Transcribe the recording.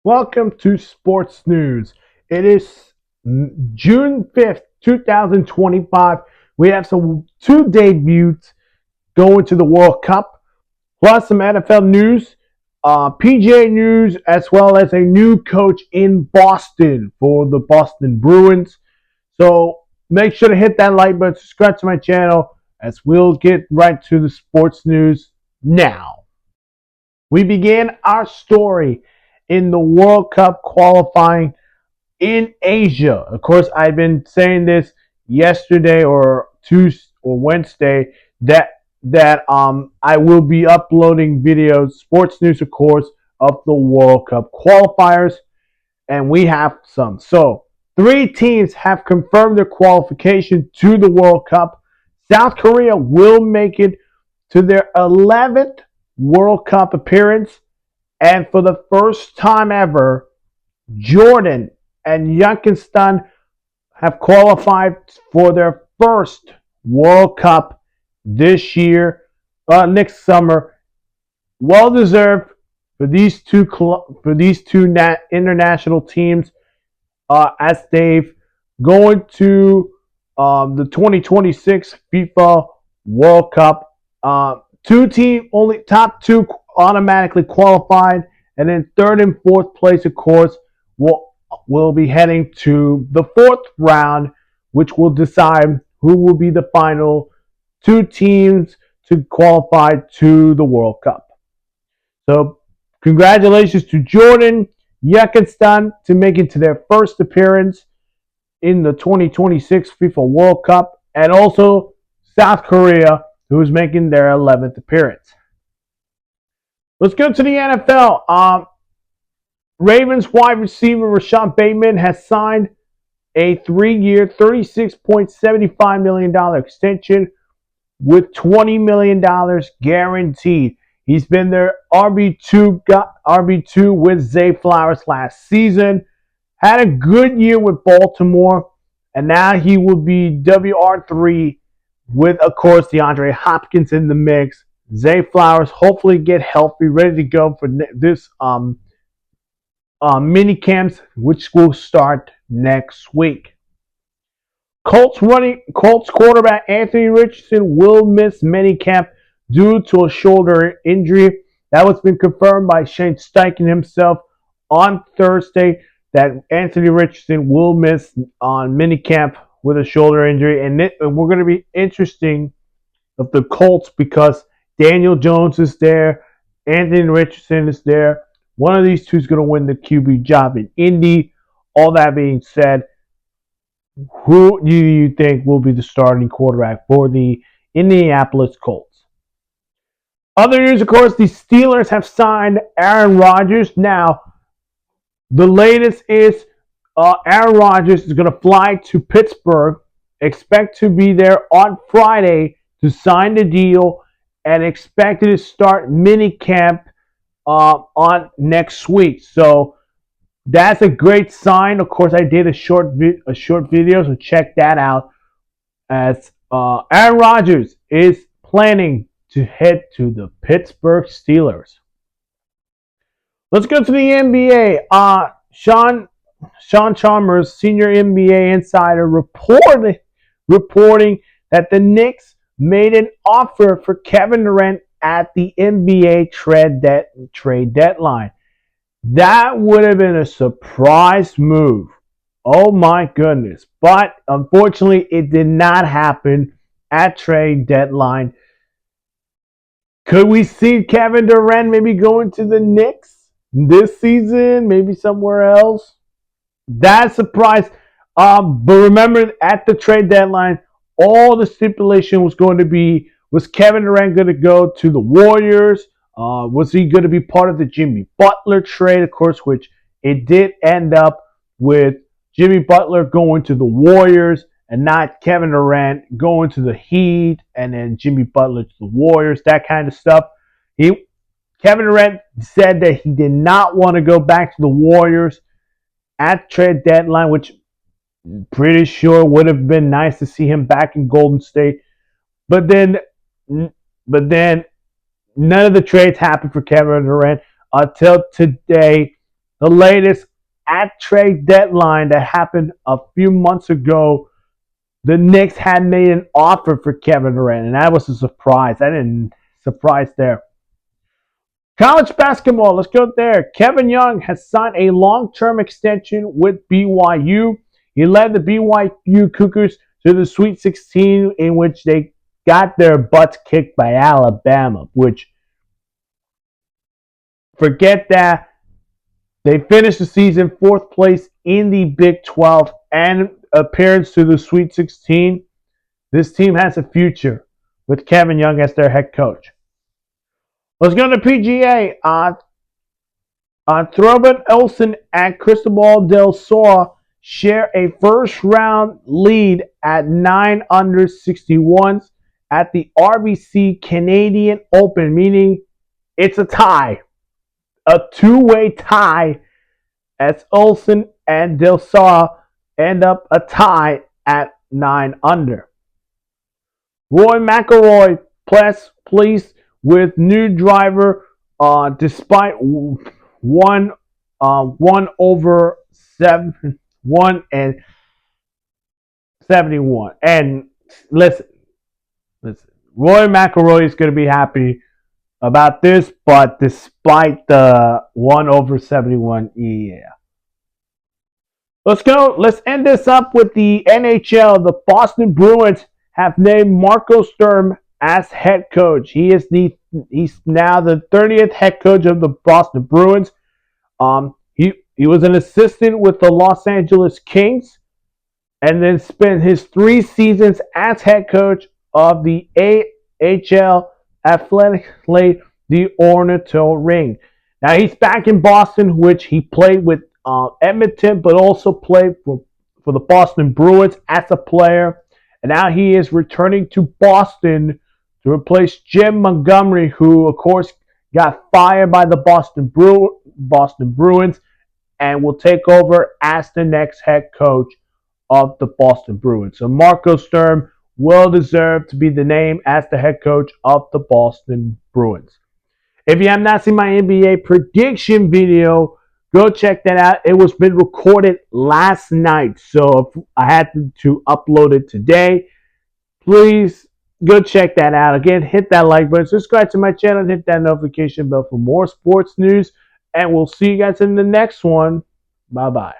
Welcome to Sports News. It is June 5th, 2025. We have two debuts going to the World Cup, plus some NFL news, PGA news, as well as a new coach in Boston for the Boston Bruins. So make sure to hit that like button, subscribe to my channel, as we'll get right to the sports news now. We began our story in the World Cup qualifying in Asia. Of course, I've been saying this yesterday or Tuesday or Wednesday that I will be uploading videos, sports news, of course, of the World Cup qualifiers, and we have some. So, 3 teams have confirmed their qualification to the World Cup. South Korea will make it to their 11th World Cup appearance. And for the first time ever, Jordan and Uzbekistan have qualified for their first World Cup this year, next summer. Well deserved for these two international teams, as they've going to the 2026 FIFA World Cup. Only top 2 automatically qualified, and then 3rd and 4th place, of course, will be heading to the 4th round, which will decide who will be the final 2 teams to qualify to the World Cup. So congratulations to Jordan, Uzbekistan to make it to their first appearance in the 2026 FIFA World Cup, and also South Korea, who is making their 11th appearance. Let's go to the NFL. Ravens wide receiver Rashad Bateman has signed a 3-year, $36.75 million extension with $20 million guaranteed. He's been their RB2 with Zay Flowers last season. Had a good year with Baltimore, and now he will be WR3 with, of course, DeAndre Hopkins in the mix. Zay Flowers hopefully get healthy, ready to go for this mini camps, which will start next week. Colts quarterback Anthony Richardson will miss mini camp due to a shoulder injury. That was been confirmed by Shane Steichen himself on Thursday, that Anthony Richardson will miss on mini camp with a shoulder injury, and we're going to be interesting of the Colts because Daniel Jones is there, Anthony Richardson is there. One of these two is going to win the QB job in Indy. All that being said, who do you think will be the starting quarterback for the Indianapolis Colts? Other news, of course, the Steelers have signed Aaron Rodgers. Now, the latest is Aaron Rodgers is going to fly to Pittsburgh, expect to be there on Friday to sign the deal, and expected to start mini camp on next week. So that's a great sign. Of course, I did a short video, so check that out. As Aaron Rodgers is planning to head to the Pittsburgh Steelers. Let's go to the NBA. Sean Chalmers, senior NBA insider, reporting that the Knicks made an offer for Kevin Durant at the NBA trade deadline. That would have been a surprise move. Oh my goodness. But unfortunately, it did not happen at trade deadline. Could we see Kevin Durant maybe going to the Knicks this season? Maybe somewhere else? That's a surprise. But remember, at the trade deadline, all the stipulation was going to be, was Kevin Durant going to go to the Warriors? Was he going to be part of the Jimmy Butler trade, of course, which it did end up with Jimmy Butler going to the Warriors and not Kevin Durant going to the Heat and then Jimmy Butler to the Warriors, that kind of stuff. Kevin Durant said that he did not want to go back to the Warriors at trade deadline, which pretty sure would have been nice to see him back in Golden State. But then none of the trades happened for Kevin Durant until today. the latest at trade deadline that happened a few months ago, the Knicks had made an offer for Kevin Durant, and that was a surprise. I didn't surprise there. College basketball, let's go there. Kevin Young has signed a long-term extension with BYU. He led the BYU Cougars to the Sweet 16, in which they got their butts kicked by Alabama, which, forget that. They finished the season fourth place in the Big 12 and appearance to the Sweet 16. This team has a future with Kevin Young as their head coach. Let's go to PGA. Thurman Olsen and Cristobal del Sol share a first round lead at 9 under 61s at the RBC Canadian Open, meaning it's a tie. A two-way tie as Olsen and Del Sol end up a tie at 9 under. Roy McIlroy pleased with new driver despite one over 1 and 71. And listen, Roy McIlroy is going to be happy about this, but despite the 1 over 71, yeah. Let's end this up with the NHL. The Boston Bruins have named Marco Sturm as head coach. He's now the 30th head coach of the Boston Bruins. He was an assistant with the Los Angeles Kings, and then spent his 3 seasons as head coach of the AHL Athletic the Ornito Ring. Now he's back in Boston, which he played with Edmonton, but also played for the Boston Bruins as a player. And now he is returning to Boston to replace Jim Montgomery, who, of course, got fired by the Boston Bruins and will take over as the next head coach of the Boston Bruins. So Marco Sturm will deserve to be the name as the head coach of the Boston Bruins. If you have not seen my NBA prediction video, go check that out. It was been recorded last night, so I had to upload it today. Please go check that out. Again, hit that like button, subscribe to my channel, and hit that notification bell for more sports news. And we'll see you guys in the next one. Bye-bye.